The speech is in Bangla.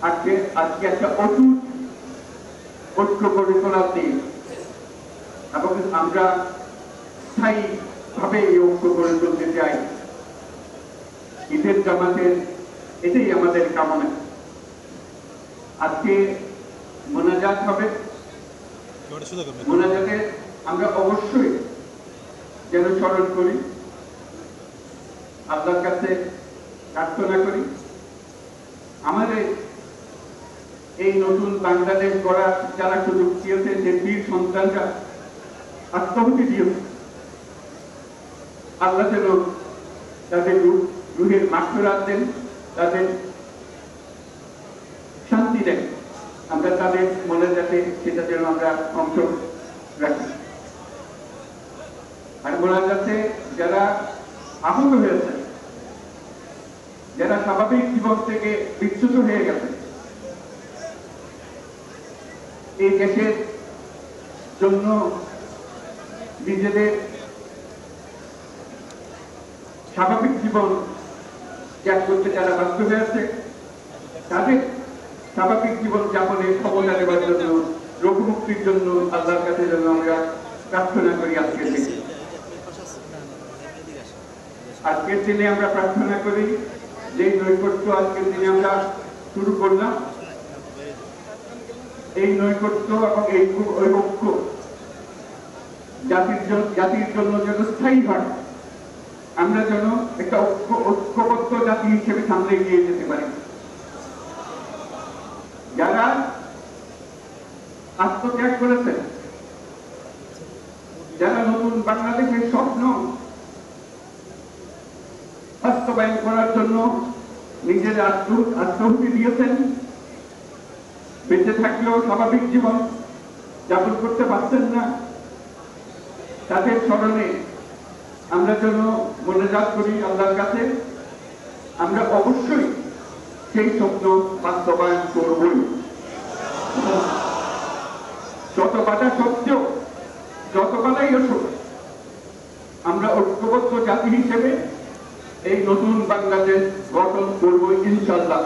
আজকে একটা অটুট ঐক্য গড়ে তোলার দিন এবং আমরা স্থায়ীভাবে এই ঐক্য গড়ে তুলতে চাই। ঈদের জামাতের এটাই আমাদের কামনা। আজকে মোনাজাত হবে, মোনাজাতে আমরা অবশ্যই যেন স্মরণ করি, আল্লাহর কাছে প্রার্থনা করি আমাদের এই নতুন বাংলাদেশ গড়ার যারা সুযোগ দিয়েছে, যে বীর সন্তানরা আত্মাহুতি দিয়েছে, আল্লাহ যেন তাদের রুহের মাগফিরাত দেন, তাদের শান্তি দেন। আমরা তাদের মনে যাতে সেটা যেন আমরা অংশ রাখি। আর মোনাজাতে যারা আহত হয়েছে, যারা স্বাভাবিক জীবন থেকে বিচ্যুত হয়ে গেছে, এই দেশের জন্য নিজেদের স্বাভাবিক জীবন ত্যাগ করতে যারা বাধ্য হয়েছে, তাদের স্বাভাবিক জীবন যাপনের ক্ষমতা দেওয়ার জন্য, রোগ মুক্তির জন্য আল্লাহর কাছে যেন আমরা প্রার্থনা করি। আজকের দিনে আমরা প্রার্থনা করি যে নৈকট্য আজকের দিনে আমরা শুরু করলাম, এই নৈকট্য এবং এই ঐক্য জাতির জন্য যেন স্থায়ী হয়, আমরা যেন একটা ঐক্যবদ্ধ জাতি হিসেবে সামনে এগিয়ে যেতে পারি। যারা আত্মত্যাগ করেছেন, যারা নতুন বাংলাদেশের স্বপ্ন বাস্তবায়ন করার জন্য নিজের আত্মাহুতি দিয়েছেন, বেঁচে থাকলেও স্বাভাবিক জীবন যাপন করতে পারছেন না, তাদের স্মরণে আমরা যেন মোনাজাত করি আল্লাহর কাছে। আমরা অবশ্যই সেই স্বপ্ন বাস্তবায়ন করবই। যত বাধা সত্ত্বেও, যত বাধাই আসুক, আমরা ঐক্যবদ্ধ জাতি হিসেবে এই নতুন বাংলাদেশ গঠন করবো ইনশাআল্লাহ।